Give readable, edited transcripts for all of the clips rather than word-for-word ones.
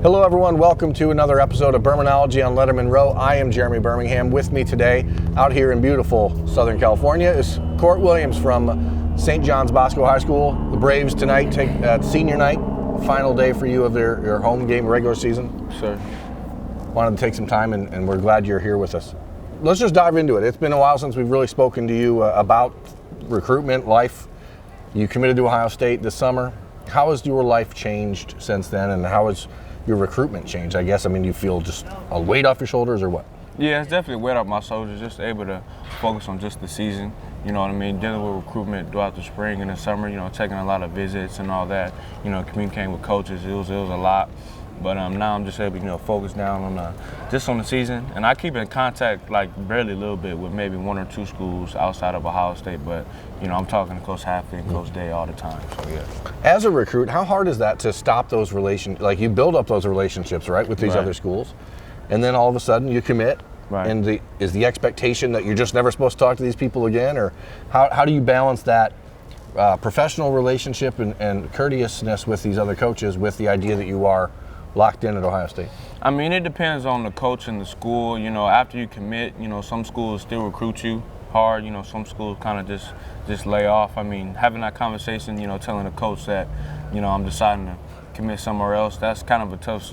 Hello everyone, welcome to another episode of Birminology on Lettermen Row. I am Jeremy Birmingham. With me today, out here in beautiful Southern California, is Kourt Williams from St. John's Bosco High School. The Braves tonight take senior night, final day for you of your home game regular season. Sure. Wanted to take some time and we're glad you're here with us. Let's just dive into it. It's been a while since we've really spoken to you about recruitment, life. You committed to Ohio State this summer. How has your life changed since then, and how has your recruitment changed? I guess, you feel just a weight off your shoulders or what? Yeah, it's definitely a weight off my shoulders, just able to focus on just the season, you know what I mean, dealing with recruitment throughout the spring and the summer, taking a lot of visits and all that, communicating with coaches, it was a lot. But now I'm just able to, focus down on just on the season. And I keep in contact, barely a little bit with maybe one or two schools outside of Ohio State. But, I'm talking to Coach Halfley and Coach Day all the time. So, yeah. As a recruit, how hard is that to stop those relationships? You build up those relationships, right, with these other schools. And then all of a sudden you commit. Right. And is the expectation that you're just never supposed to talk to these people again? Or how do you balance that professional relationship and courteousness with these other coaches with the idea that you are locked in at Ohio State? It depends on the coach and the school. After you commit, some schools still recruit you hard. Some schools kind of just lay off. Having that conversation, telling the coach that, I'm deciding to commit somewhere else, that's kind of a tough,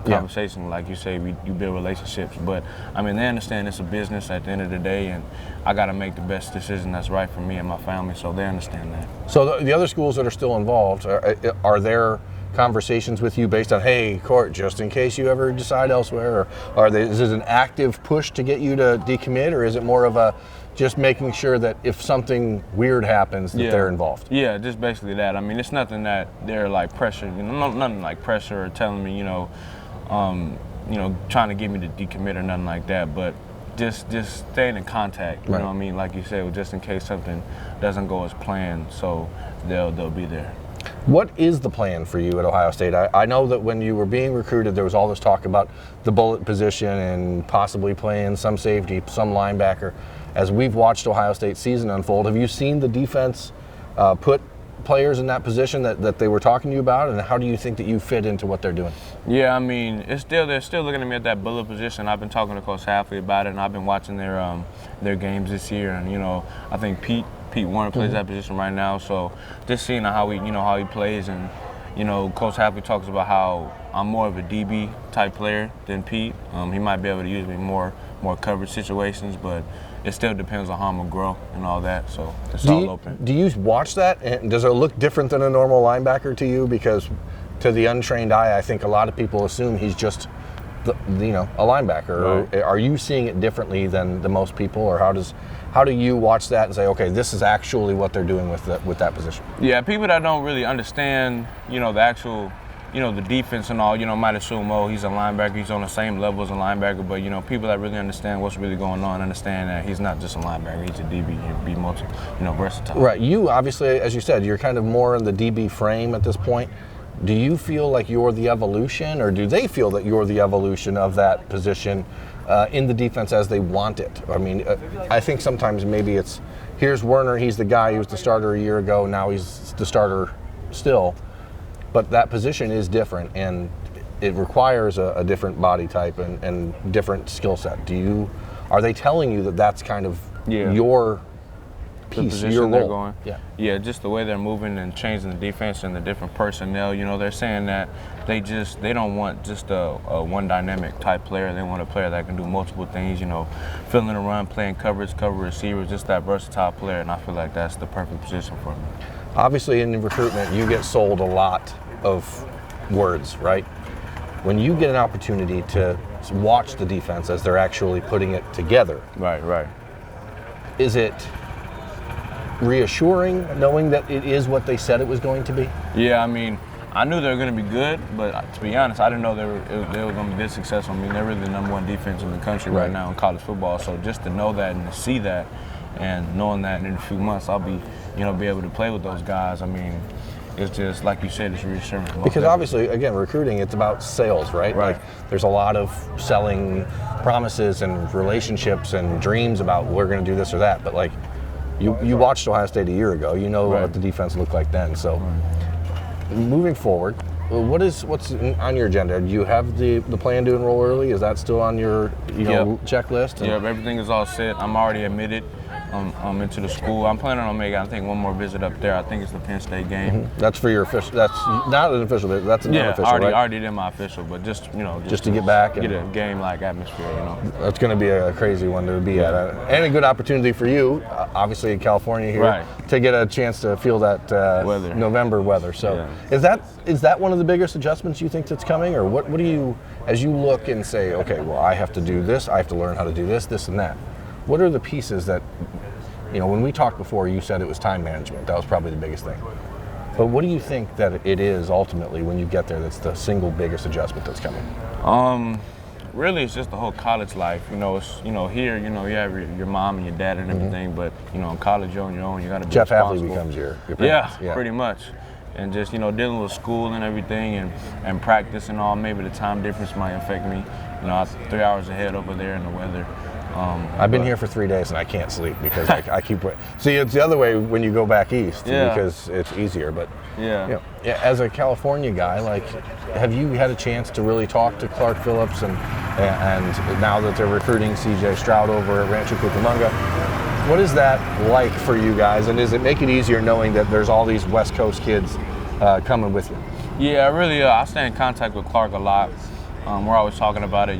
conversation. Yeah. Like you say, you build relationships. But, they understand it's a business at the end of the day, and I got to make the best decision that's right for me and my family, so they understand that. So the other schools that are still involved, are there conversations with you based on, hey, Kourt, just in case you ever decide elsewhere, or is it an active push to get you to decommit, or is it more of a just making sure that if something weird happens that they're involved? Yeah, just basically that. It's nothing that they're pressured, nothing like pressure or telling me, trying to get me to decommit or nothing like that, but just staying in contact, you know what I mean? Like you said, just in case something doesn't go as planned, so they'll be there. What is the plan for you at Ohio State? I know that when you were being recruited, there was all this talk about the bullet position and possibly playing some safety, some linebacker. As we've watched Ohio State's season unfold, have you seen the defense put players in that position that they were talking to you about, and how do you think that you fit into what they're doing? Yeah, they're still looking at me at that bullet position. I've been talking to Coach Halfley about it, and I've been watching their games this year, and I think Pete Warner plays that position right now, so just seeing how he plays, and Coach Halfley talks about how I'm more of a DB type player than Pete. He might be able to use me more coverage situations, but it still depends on how I'm gonna grow and all that. So it's all open. Do you watch that, and does it look different than a normal linebacker to you? Because to the untrained eye, I think a lot of people assume he's just a linebacker. Right. Or are you seeing it differently than most people, or how do you watch that and say, okay, this is actually what they're doing with that position? Yeah, people that don't really understand, the actual, the defense and all, might assume, oh, he's a linebacker, he's on the same level as a linebacker, but, people that really understand what's really going on understand that he's not just a linebacker, he's a DB, he'll be versatile. Right, you obviously, as you said, you're kind of more in the DB frame at this point. Do you feel like you're the evolution, or do they feel that you're the evolution of that position in the defense as they want it? I think sometimes maybe it's, here's Werner, he's the guy who was the starter a year ago, now he's the starter still. But that position is different, and it requires a different body type and different skill set. Are they telling you that that's kind of your piece, your role? They're going. Yeah, just the way they're moving and changing the defense and the different personnel. They're saying that they don't want just a one dynamic type player. They want a player that can do multiple things. Filling the run, playing coverage, cover receivers, just that versatile player. And I feel like that's the perfect position for me. Obviously, in recruitment, you get sold a lot of words, right? When you get an opportunity to watch the defense as they're actually putting it together, right, is it reassuring knowing that it is what they said it was going to be? Yeah, I knew they were going to be good, but to be honest, I didn't know they were going to be this successful. They're really the number one defense in the country right now in college football. So just to know that and to see that, and knowing that in a few months I'll be able to play with those guys. It's just, like you said, it's reassuring. Because obviously, again, recruiting, it's about sales, right? There's a lot of selling promises and relationships and dreams about we're going to do this or that. But you watched Ohio State a year ago. You know what the defense looked like then. So moving forward, what's on your agenda? Do you have the plan to enroll early? Is that still on your checklist? Yeah, everything is all set. I'm already admitted into the school. I'm planning on making, I think, one more visit up there. I think it's the Penn State game. Mm-hmm. That's for your official. That's not an official visit. That's an unofficial, right? I already did my official, but just to get back and get a game-like atmosphere. That's going to be a crazy one to be at, and a good opportunity for you, obviously in California here, to get a chance to feel that November weather. So, is that one of the biggest adjustments you think that's coming, or what do you, as you look and say, okay, well, I have to do this, I have to learn how to do this, and that. What are the pieces that, when we talked before, you said it was time management. That was probably the biggest thing. But what do you think that it is ultimately when you get there that's the single biggest adjustment that's coming? Really, it's just the whole college life. It's, here, you have your mom and your dad and everything, but, in college, you're on your own. You got to be Jeff responsible. Hadley becomes your parents. Yeah, pretty much. And just, dealing with school and everything and practice and all, maybe the time difference might affect me. I'm 3 hours ahead over there in the weather. I've been here for 3 days and I can't sleep because I keep. See, it's the other way when you go back east because it's easier. But as a California guy, have you had a chance to really talk to Clark Phillips and now that they're recruiting C.J. Stroud over at Rancho Cucamonga? What is that like for you guys, and does it make it easier knowing that there's all these West Coast kids coming with you? Yeah, really. I stay in contact with Clark a lot. We're always talking about it.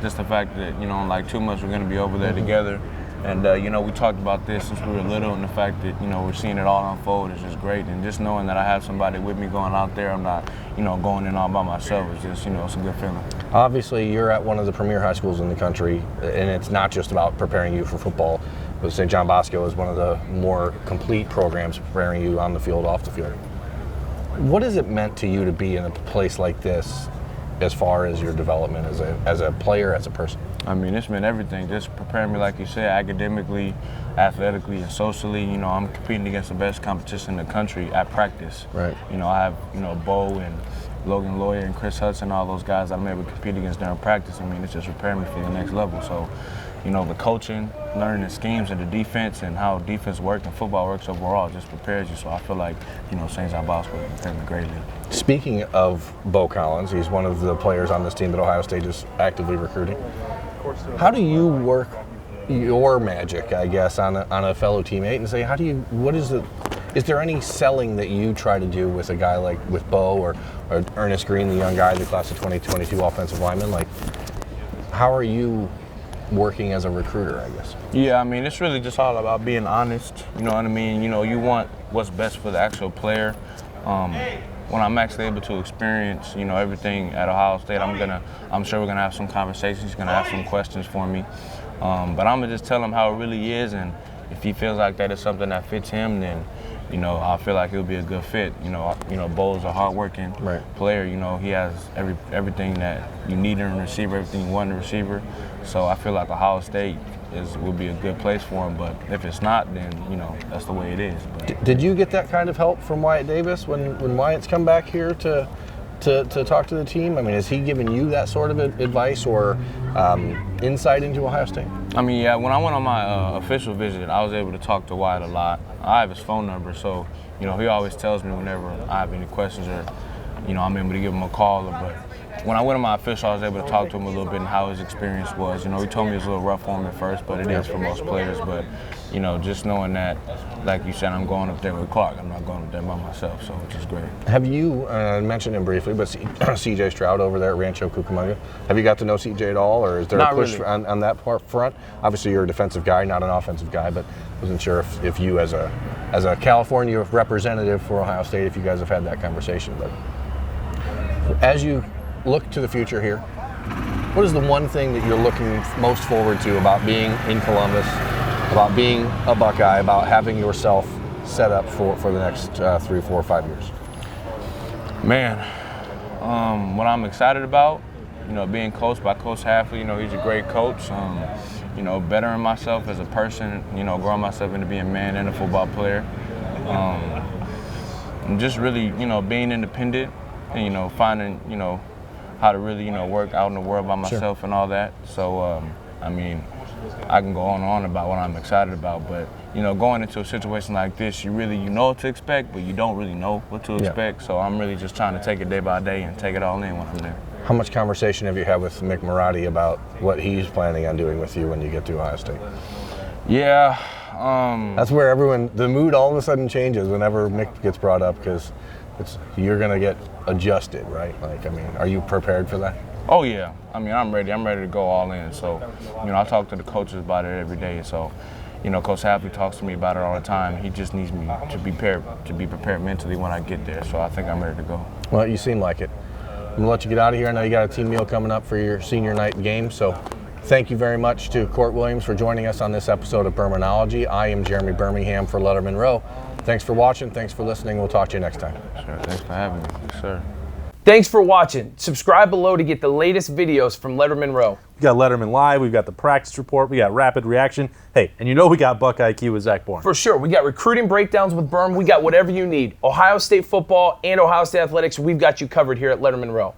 Just the fact that, in like 2 months we're going to be over there together. And, we talked about this since we were little, and the fact that, we're seeing it all unfold is just great. And just knowing that I have somebody with me going out there, I'm not, going in all by myself, is just, it's a good feeling. Obviously, you're at one of the premier high schools in the country, and it's not just about preparing you for football, but St. John Bosco is one of the more complete programs preparing you on the field, off the field. What has it meant to you to be in a place like this as far as your development as a player, as a person? I mean, it's meant everything. Just preparing me, like you said, academically, athletically, and socially. I'm competing against the best competition in the country at practice. Right. I have, Bo and Logan Lawyer and Chris Hudson, all those guys I'm able to compete against during practice. I mean, it's just preparing me for the next level. So, the coaching, learning the schemes of the defense and how defense works and football works overall just prepares you. So I feel like, St. John Bosco prepared me greatly. Speaking of Bo Collins, he's one of the players on this team that Ohio State is actively recruiting. How do you work your magic, I guess, on a fellow teammate and say, is there any selling that you try to do with a guy like with Bo or Ernest Green, the young guy, the class of 2022 offensive lineman? How are you working as a recruiter, I guess? Yeah, I mean, it's really just all about being honest. You know what I mean? You want what's best for the actual player. When I'm actually able to experience, everything at Ohio State, I'm sure we're gonna have some conversations. He's gonna have some questions for me, but I'm gonna just tell him how it really is, and if he feels like that is something that fits him, then, I feel like he'll be a good fit. Bo's a hardworking player. He has everything that you need in a receiver, everything you want in a receiver. So I feel like Ohio State will be a good place for him, but if it's not, then that's the way it is. But, did you get that kind of help from Wyatt Davis when Wyatt's come back here to talk to the team? I mean, has he given you that sort of advice or insight into Ohio State? I mean, yeah. When I went on my official visit, I was able to talk to Wyatt a lot. I have his phone number, so he always tells me whenever I have any questions or I'm able to give him a call. But when I went on my official, I was able to talk to him a little bit and how his experience was. He told me it was a little rough for him at first, but it is for most players. But, just knowing that, like you said, I'm going up there with Clark. I'm not going up there by myself, so which is great. Have you, mentioned him briefly, but C.J. Stroud over there at Rancho Cucamonga, have you got to know C.J. at all, or is there a push really on that front? Obviously, you're a defensive guy, not an offensive guy, but wasn't sure if you, as a California representative for Ohio State, if you guys have had that conversation. But as you look to the future here, what is the one thing that you're looking most forward to about being in Columbus, about being a Buckeye, about having yourself set up for the next 3, 4, 5 years? Man, what I'm excited about, being coached by Coach Hafley. He's a great coach. Bettering myself as a person, growing myself into being a man and a football player. And just really, being independent and, finding, how to really, work out in the world by myself and all that. So, I mean, I can go on and on about what I'm excited about, but, going into a situation like this, you know what to expect, but you don't really know what to expect. So I'm really just trying to take it day by day and take it all in when I'm there. How much conversation have you had with Mick Marotti about what he's planning on doing with you when you get to Ohio State? Yeah. That's where the mood all of a sudden changes whenever Mick gets brought up, because you're going to get adjusted, right? Like, I mean, are you prepared for that? Oh, yeah. I mean, I'm ready. I'm ready to go all in. So, I talk to the coaches about it every day. So, Coach Happy talks to me about it all the time. He just needs me to be prepared mentally when I get there. So I think I'm ready to go. Well, you seem like it. I'm going to let you get out of here. I know you got a team meal coming up for your senior night game. So thank you very much to Kourt Williams for joining us on this episode of Birminology. I am Jeremy Birmingham for Lettermen Row. Thanks for watching. Thanks for listening. We'll talk to you next time. Sure. Thanks for having me. Yes, sir. Thanks for watching. Subscribe below to get the latest videos from Lettermen Row. We got Lettermen Live, we've got the practice report, we got rapid reaction. Hey, and we got Buckeye IQ with Zach Bourne. For sure. We got recruiting breakdowns with Berm. We got whatever you need. Ohio State football and Ohio State athletics, we've got you covered here at Lettermen Row.